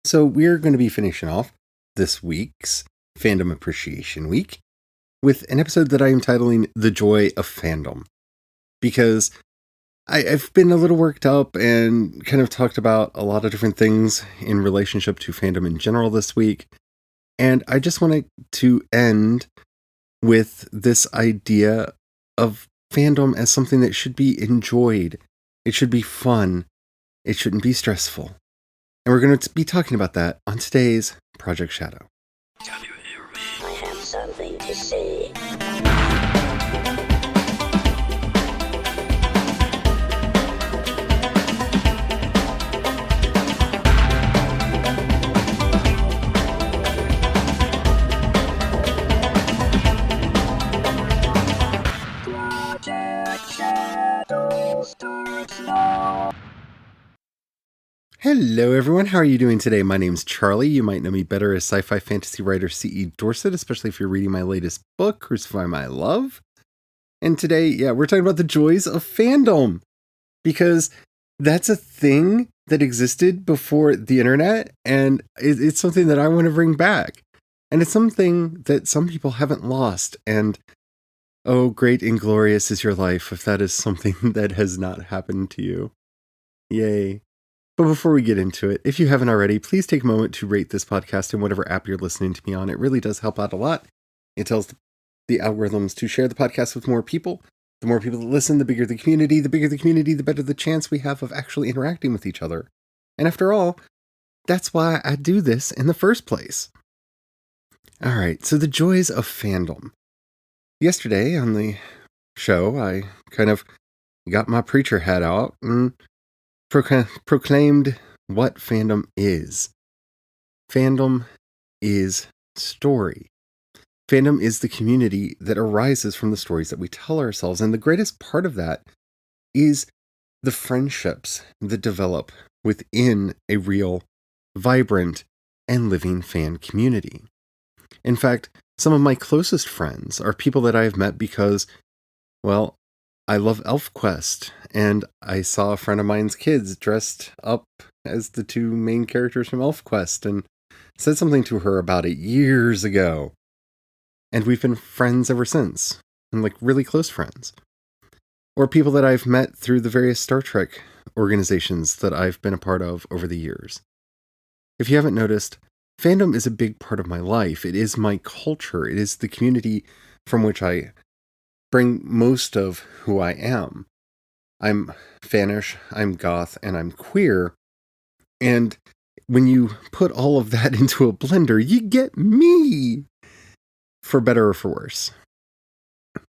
So we're going to be finishing off this week's Fandom Appreciation Week with an episode that I am titling The Joy of Fandom. Because I've been a little worked up and kind of talked about a lot of different things in relationship to fandom in general this week. And I just wanted to end with this idea of fandom as something that should be enjoyed. It should be fun. It shouldn't be stressful. And we're going to be talking about that on today's Project Shadow. Can you hear me? I have something to say. Project Shadow starts now. Hello everyone, how are you doing today? My name's Charlie. You might know me better as sci-fi fantasy writer C.E. Dorset, especially if you're reading my latest book, Crucify My Love. And today, we're talking about the joys of fandom. Because that's a thing that existed before the internet, and it's something that I want to bring back. And it's something that some people haven't lost, and oh, great and glorious is your life if that is something that has not happened to you. Yay. But before we get into it, if you haven't already, please take a moment to rate this podcast in whatever app you're listening to me on. It really does help out a lot. It tells the algorithms to share the podcast with more people. The more people that listen, the bigger the community. The bigger the community, the better the chance we have of actually interacting with each other. And after all, that's why I do this in the first place. All right, so the joys of fandom. Yesterday on the show, I kind of got my preacher hat out and proclaimed what fandom is. Fandom is story. Fandom is the community that arises from the stories that we tell ourselves. And the greatest part of that is the friendships that develop within a real, vibrant, and living fan community. In fact, some of my closest friends are people that I have met because, well, I love ElfQuest, and I saw a friend of mine's kids dressed up as the two main characters from ElfQuest and said something to her about it years ago. And we've been friends ever since, and like really close friends. Or people that I've met through the various Star Trek organizations that I've been a part of over the years. If you haven't noticed, fandom is a big part of my life. It is my culture. It is the community from which I bring most of who I am. I'm fanish, I'm goth, and I'm queer. And when you put all of that into a blender, you get me! For better or for worse.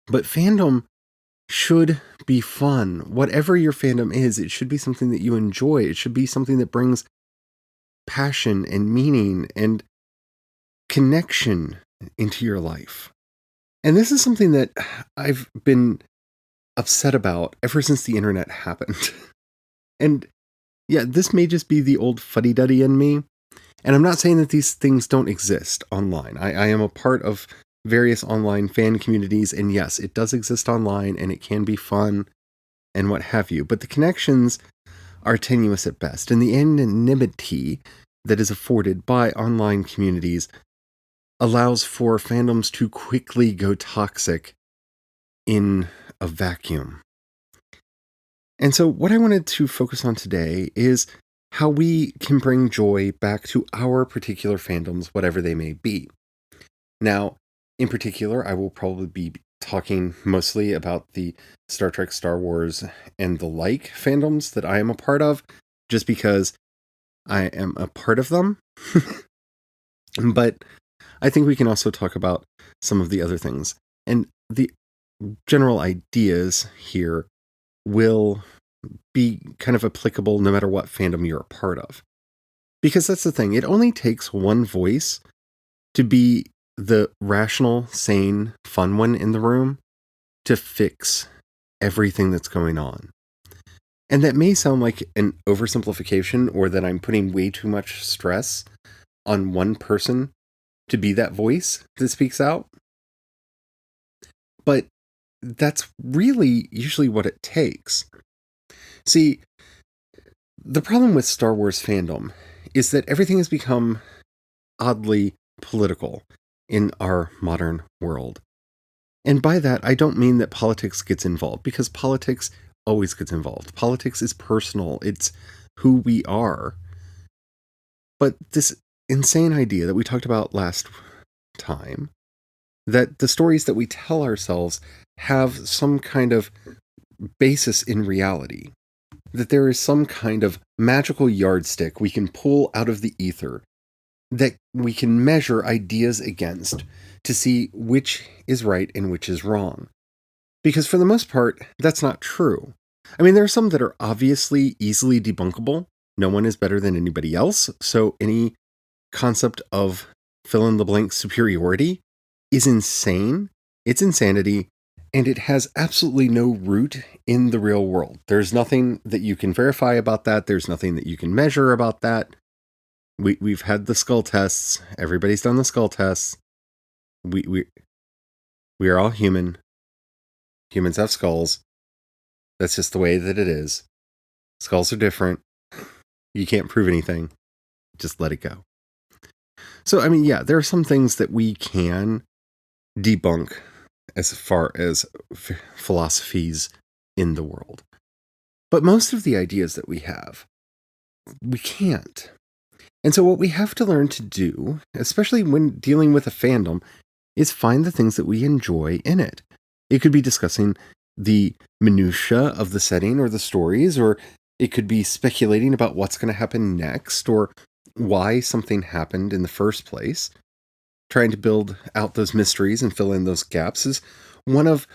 But fandom should be fun. Whatever your fandom is, it should be something that you enjoy. It should be something that brings passion and meaning and connection into your life. And this is something that I've been upset about ever since the internet happened. And yeah, this may just be the old fuddy-duddy in me. And I'm not saying that these things don't exist online. I am a part of various online fan communities, and yes, it does exist online, and it can be fun, and what have you. But the connections are tenuous at best, and the anonymity that is afforded by online communities allows for fandoms to quickly go toxic in a vacuum. And so what I wanted to focus on today is how we can bring joy back to our particular fandoms, whatever they may be. Now, in particular, I will probably be talking mostly about the Star Trek, Star Wars, and the like fandoms that I am a part of, just because I am a part of them. But I think we can also talk about some of the other things. And the general ideas here will be kind of applicable no matter what fandom you're a part of. Because that's the thing, it only takes one voice to be the rational, sane, fun one in the room to fix everything that's going on. And that may sound like an oversimplification, or that I'm putting way too much stress on one person to be that voice that speaks out. But that's really usually what it takes. See, the problem with Star Wars fandom is that everything has become oddly political in our modern world. And by that, I don't mean that politics gets involved, because politics always gets involved. Politics is personal. It's who we are. But this insane idea that we talked about last time, that the stories that we tell ourselves have some kind of basis in reality, that there is some kind of magical yardstick we can pull out of the ether that we can measure ideas against to see which is right and which is wrong. Because for the most part, that's not true. I mean, there are some that are obviously easily debunkable. No one is better than anybody else, so any concept of fill-in-the-blank superiority is insane. It's insanity, and it has absolutely no root in the real world. There's nothing that you can verify about that. There's nothing that you can measure about that. We've had the skull tests. Everybody's done the skull tests. We are all human. Humans have skulls. That's just the way that it is. Skulls are different. You can't prove anything. Just let it go. So, I mean, yeah, there are some things that we can debunk as far as philosophies in the world. But most of the ideas that we have, we can't. And so what we have to learn to do, especially when dealing with a fandom, is find the things that we enjoy in it. It could be discussing the minutiae of the setting or the stories, or it could be speculating about what's going to happen next, or why something happened in the first place. Trying to build out those mysteries and fill in those gaps is one of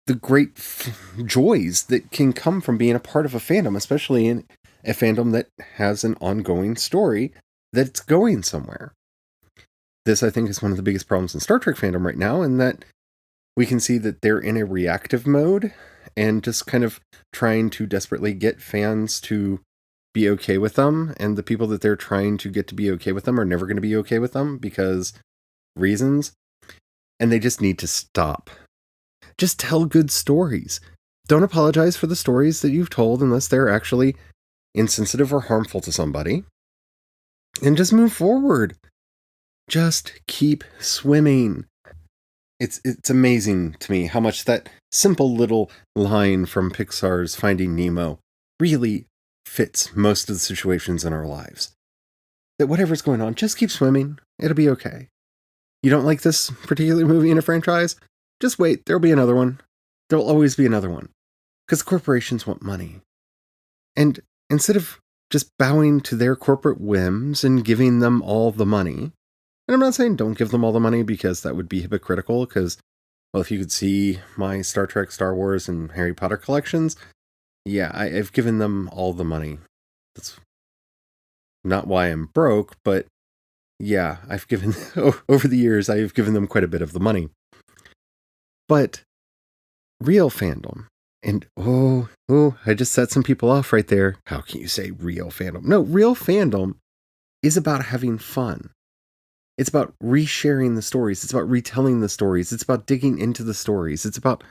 the great joys that can come from being a part of a fandom, especially in a fandom that has an ongoing story that's going somewhere. This, I think, is one of the biggest problems in Star Trek fandom right now, in that we can see that they're in a reactive mode and just kind of trying to desperately get fans to be okay with them, and the people that they're trying to get to be okay with them are never going to be okay with them because reasons, and they just need to stop. Just tell good stories. Don't apologize for the stories that you've told unless they're actually insensitive or harmful to somebody. And just move forward. Just keep swimming. It's amazing to me how much that simple little line from Pixar's Finding Nemo really fits most of the situations in our lives. That whatever's going on, just keep swimming. It'll be okay. You don't like this particular movie in a franchise? Just wait. There'll be another one. There'll always be another one. Because corporations want money. And instead of just bowing to their corporate whims and giving them all the money, and I'm not saying don't give them all the money, because that would be hypocritical, because, well, if you could see my Star Trek, Star Wars, and Harry Potter collections, yeah, I've given them all the money. That's not why I'm broke, but yeah, I've given, over the years, I've given them quite a bit of the money. But real fandom, and I just set some people off right there. How can you say real fandom? No, real fandom is about having fun. It's about resharing the stories. It's about retelling the stories. It's about digging into the stories. It's about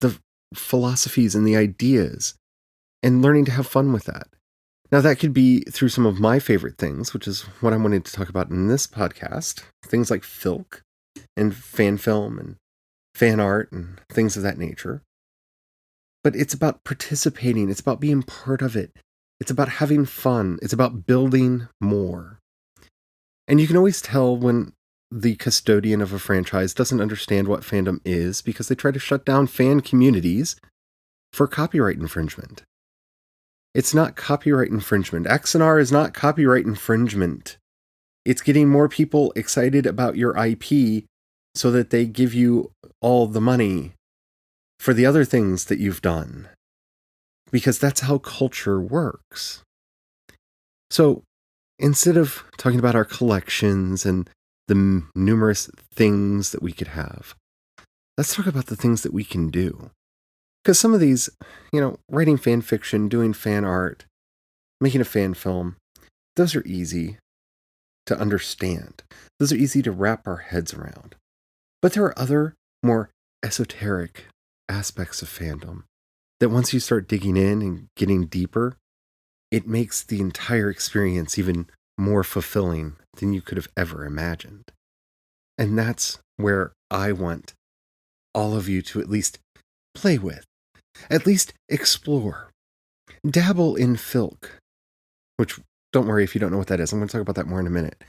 the philosophies and the ideas and learning to have fun with that. Now, that could be through some of my favorite things, which is what I wanted to talk about in this podcast. Things like filk and fan film and fan art and things of that nature. But it's about participating. It's about being part of it. It's about having fun. It's about building more. And you can always tell when the custodian of a franchise doesn't understand what fandom is, because they try to shut down fan communities for copyright infringement. It's not copyright infringement. Axanar is not copyright infringement. It's getting more people excited about your IP so that they give you all the money for the other things that you've done. Because that's how culture works. So, instead of talking about our collections and the numerous things that we could have, let's talk about the things that we can do. Because some of these, writing fan fiction, doing fan art, making a fan film, those are easy to understand. Those are easy to wrap our heads around. But there are other, more esoteric aspects of fandom that once you start digging in and getting deeper, it makes the entire experience even more fulfilling than you could have ever imagined. And that's where I want all of you to at least play with, at least explore, dabble in filk, which, don't worry if you don't know what that is. I'm going to talk about that more in a minute.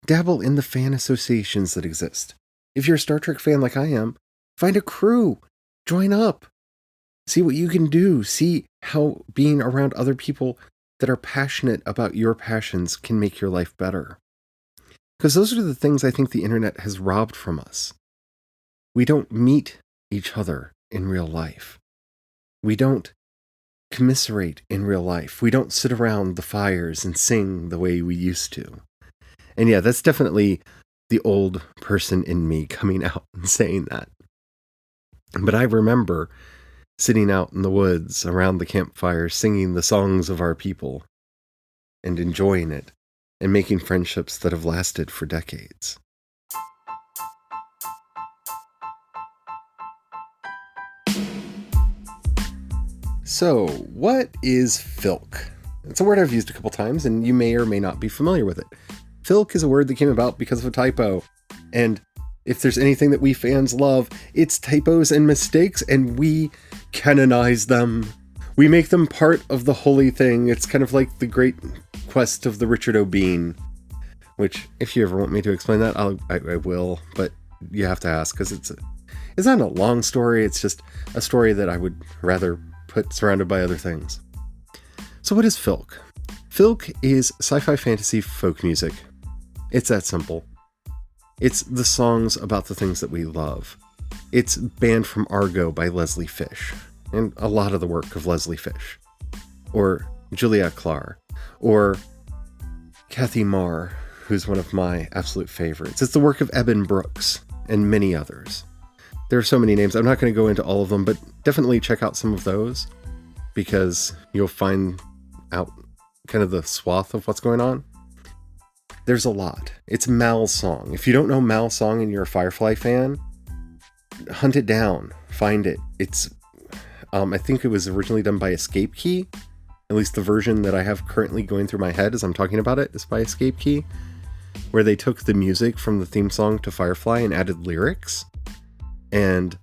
Dabble in the fan associations that exist. If you're a Star Trek fan like I am, find a crew, join up, see what you can do, see how being around other people that are passionate about your passions can make your life better. Because those are the things I think the internet has robbed from us. We don't meet each other in real life. We don't commiserate in real life. We don't sit around the fires and sing the way we used to. And yeah, that's definitely the old person in me coming out and saying that. But I remember sitting out in the woods around the campfire singing the songs of our people and enjoying it and making friendships that have lasted for decades. So, what is filk? It's a word I've used a couple times, and you may or may not be familiar with it. Filk is a word that came about because of a typo, and if there's anything that we fans love, it's typos and mistakes, and we canonize them. We make them part of the holy thing. It's kind of like the great quest of the Richard O'Bean, which, if you ever want me to explain that, I will, but you have to ask, because it's not a long story, it's just a story that I would rather put surrounded by other things. So what is filk? Filk is sci-fi fantasy folk music. It's that simple. It's the songs about the things that we love. It's Banned from Argo by Leslie Fish, and a lot of the work of Leslie Fish, or Julia Clark, or Kathy Marr, who's one of my absolute favorites. It's the work of Eben Brooks, and many others. There are so many names. I'm not going to go into all of them, but definitely check out some of those, because you'll find out kind of the swath of what's going on. There's a lot. It's Mal's song. If you don't know Mal's song and you're a Firefly fan, hunt it down. Find it. It's, I think it was originally done by Escape Key. At least the version that I have currently going through my head as I'm talking about it is by Escape Key, where they took the music from the theme song to Firefly and added lyrics. And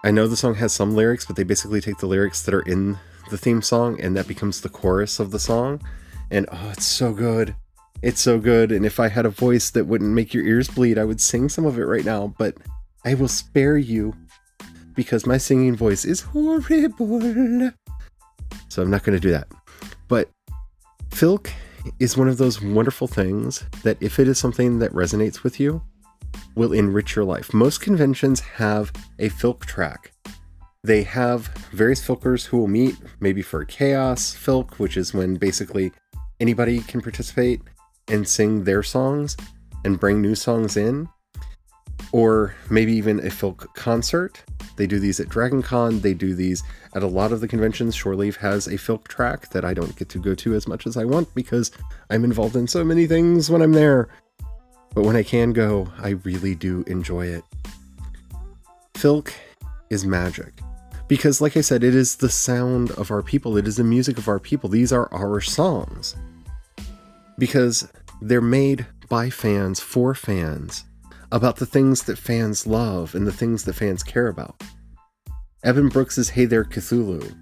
I know the song has some lyrics, but they basically take the lyrics that are in the theme song and that becomes the chorus of the song. And oh, it's so good. It's so good. And if I had a voice that wouldn't make your ears bleed, I would sing some of it right now, but I will spare you because my singing voice is horrible. So I'm not going to do that. But filk is one of those wonderful things that if it is something that resonates with you, will enrich your life. Most conventions have a filk track. They have various filkers who will meet, maybe for a chaos filk, which is when basically anybody can participate and sing their songs and bring new songs in, or maybe even a filk concert. They do these at Dragon Con. They do these at a lot of the conventions. Shore Leave has a filk track that I don't get to go to as much as I want because I'm involved in so many things when I'm there. But when I can go, I really do enjoy it. Filk is magic. Because, like I said, it is the sound of our people. It is the music of our people. These are our songs. Because they're made by fans, for fans, about the things that fans love and the things that fans care about. Eben Brooks' Hey There Cthulhu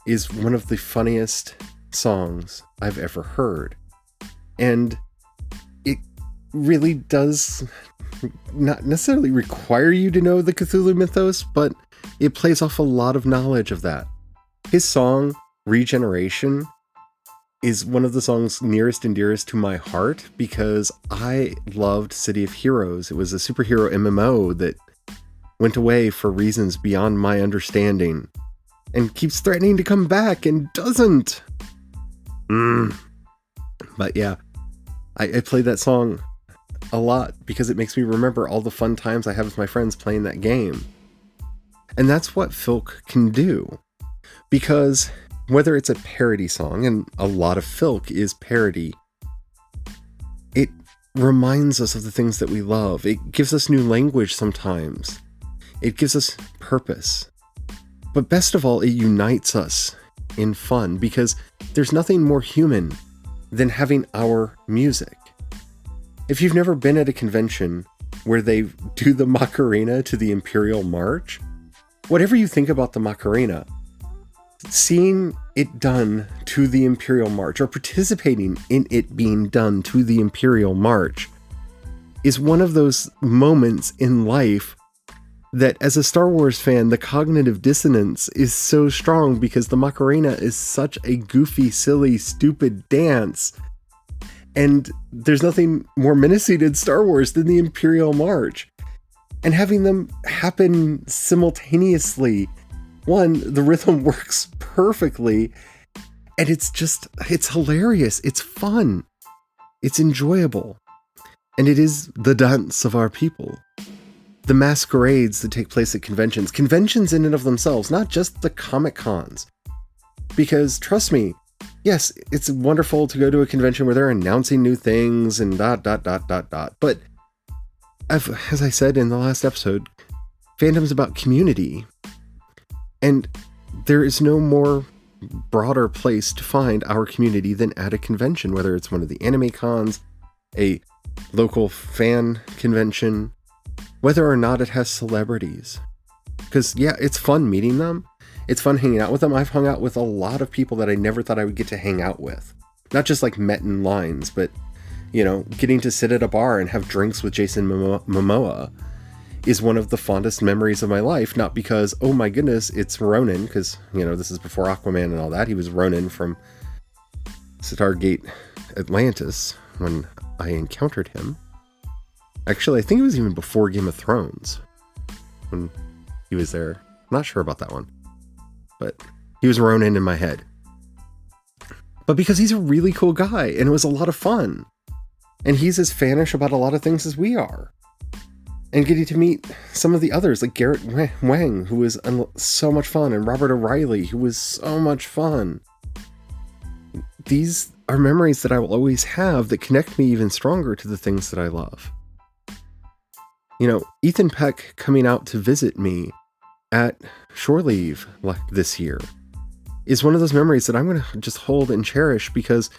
is one of the funniest songs I've ever heard. And it really does not necessarily require you to know the Cthulhu mythos, but it plays off a lot of knowledge of that. His song, Regeneration, is one of the songs nearest and dearest to my heart because I loved City of Heroes. It was a superhero MMO that went away for reasons beyond my understanding and keeps threatening to come back and doesn't. But yeah, I played that song a lot because it makes me remember all the fun times I have with my friends playing that game. And that's what filk can do. Because whether it's a parody song, and a lot of filk is parody, it reminds us of the things that we love. It gives us new language sometimes. It gives us purpose. But best of all, it unites us in fun because there's nothing more human than having our music. If you've never been at a convention where they do the Macarena to the Imperial March, whatever you think about the Macarena, seeing it done to the Imperial March or participating in it being done to the Imperial March is one of those moments in life that, as a Star Wars fan, the cognitive dissonance is so strong because the Macarena is such a goofy, silly, stupid dance. And there's nothing more menacing in Star Wars than the Imperial March. And having them happen simultaneously, the rhythm works perfectly. And it's hilarious. It's fun. It's enjoyable. And it is the dance of our people. The masquerades that take place at conventions in and of themselves, not just the Comic Cons. Because trust me, yes, it's wonderful to go to a convention where they're announcing new things and ... But as I said in the last episode, fandom's about community. And there is no more broader place to find our community than at a convention, whether it's one of the anime cons, a local fan convention, whether or not it has celebrities. Because, yeah, it's fun meeting them. It's fun hanging out with them. I've hung out with a lot of people that I never thought I would get to hang out with. Not just like met in lines, but, getting to sit at a bar and have drinks with Jason Momoa is one of the fondest memories of my life. Not because, oh my goodness, it's Ronan, because, this is before Aquaman and all that. He was Ronan from Stargate Atlantis when I encountered him. Actually, I think it was even before Game of Thrones when he was there. Not sure about that one. But he was Ronan in my head. But because he's a really cool guy, and it was a lot of fun. And he's as fanish about a lot of things as we are. And getting to meet some of the others, like Garrett Wang, who was so much fun, and Robert O'Reilly, who was so much fun. These are memories that I will always have that connect me even stronger to the things that I love. Ethan Peck coming out to visit me at Shore Leave this year is one of those memories that I'm going to just hold and cherish because,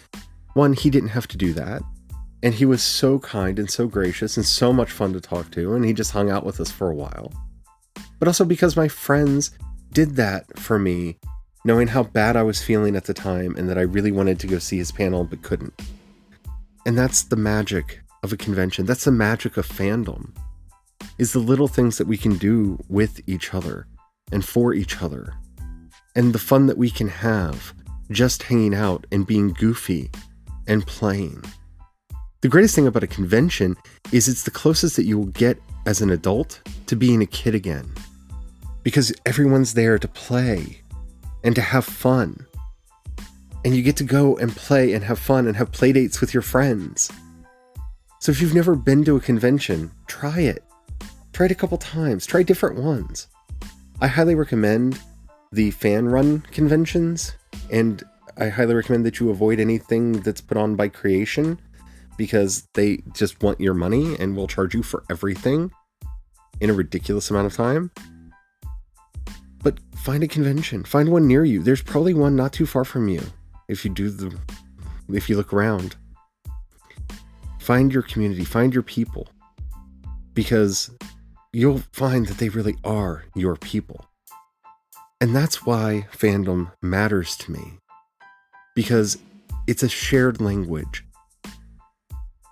one, he didn't have to do that. And he was so kind and so gracious and so much fun to talk to. And he just hung out with us for a while. But also because my friends did that for me, knowing how bad I was feeling at the time and that I really wanted to go see his panel but couldn't. And that's the magic of a convention. That's the magic of fandom. Is the little things that we can do with each other and for each other. And the fun that we can have just hanging out and being goofy and playing. The greatest thing about a convention is it's the closest that you will get as an adult to being a kid again. Because everyone's there to play and to have fun. And you get to go and play and have fun and have play dates with your friends. So if you've never been to a convention, try it. Try it a couple times. Try different ones. I highly recommend the fan-run conventions, and I highly recommend that you avoid anything that's put on by Creation, because they just want your money and will charge you for everything in a ridiculous amount of time. But find a convention. Find one near you. There's probably one not too far from you if you look around. Find your community. Find your people. Because you'll find that they really are your people. And that's why fandom matters to me. Because it's a shared language.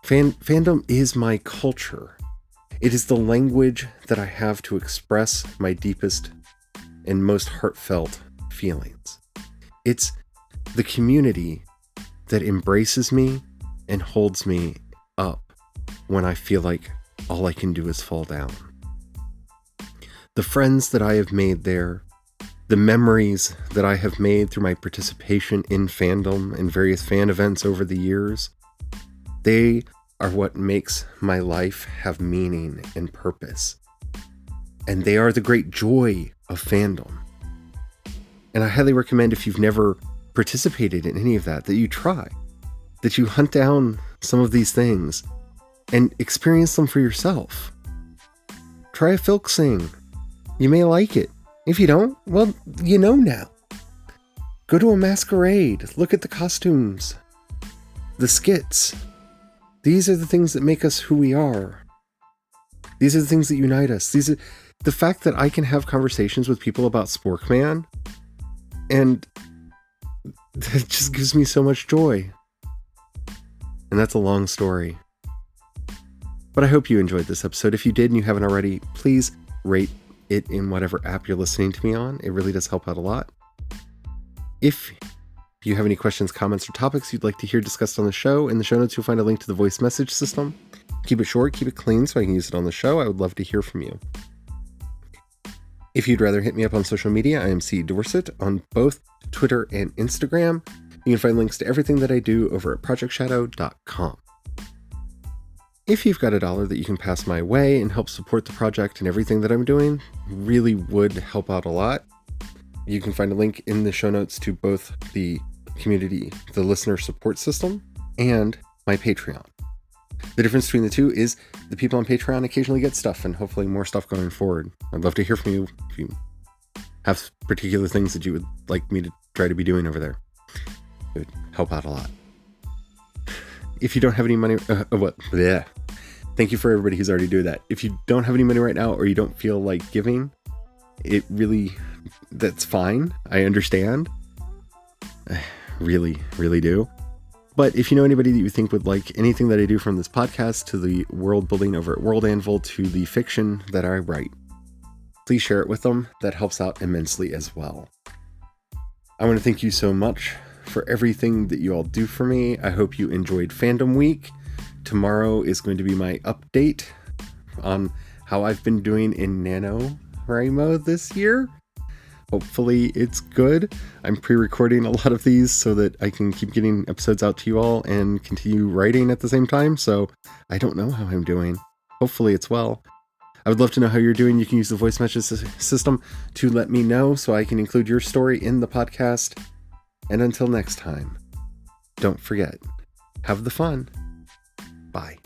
Fandom is my culture. It is the language that I have to express my deepest and most heartfelt feelings. It's the community that embraces me and holds me up when I feel like all I can do is fall down. The friends that I have made there, the memories that I have made through my participation in fandom and various fan events over the years, they are what makes my life have meaning and purpose. And they are the great joy of fandom. And I highly recommend, if you've never participated in any of that, that you try. That you hunt down some of these things and experience them for yourself. Try a filk sing. You may like it. If you don't, well, you know now. Go to a masquerade. Look at the costumes. the skits. These are the things that make us who we are. These are the things that unite us. These are the fact that I can have conversations with people about Sporkman, and that just gives me so much joy. And that's a long story. But I hope you enjoyed this episode. If you did and you haven't already, please rate it in whatever app you're listening to me on. It really does help out a lot. If you have any questions, comments, or topics you'd like to hear discussed on the show, in the show notes you'll find a link to the voice message system. Keep it short, keep it clean so I can use it on the show. I would love to hear from you. If you'd rather hit me up on social media, I am C. Dorset on both Twitter and Instagram. You can find links to everything that I do over at projectshadow.com. If you've got $1 that you can pass my way and help support the project and everything that I'm doing, really would help out a lot. You can find a link in the show notes to both the community, the listener support system, and my Patreon. The difference between the two is the people on Patreon occasionally get stuff, and hopefully more stuff going forward. I'd love to hear from you if you have particular things that you would like me to try to be doing over there. It would help out a lot. If you don't have any money, thank you for everybody who's already doing that. If you don't have any money right now, or you don't feel like giving, that's fine. I understand. I really, really do. But if you know anybody that you think would like anything that I do, from this podcast to the world building over at World Anvil to the fiction that I write, please share it with them. That helps out immensely as well. I want to thank you so much for everything that you all do for me. I hope you enjoyed Fandom Week. Tomorrow is going to be my update on how I've been doing in NaNoWriMo this year. Hopefully it's good. I'm pre-recording a lot of these so that I can keep getting episodes out to you all and continue writing at the same time. So I don't know how I'm doing. Hopefully it's well. I would love to know how you're doing. You can use the voice message system to let me know so I can include your story in the podcast. And until next time, don't forget, have the fun. Bye.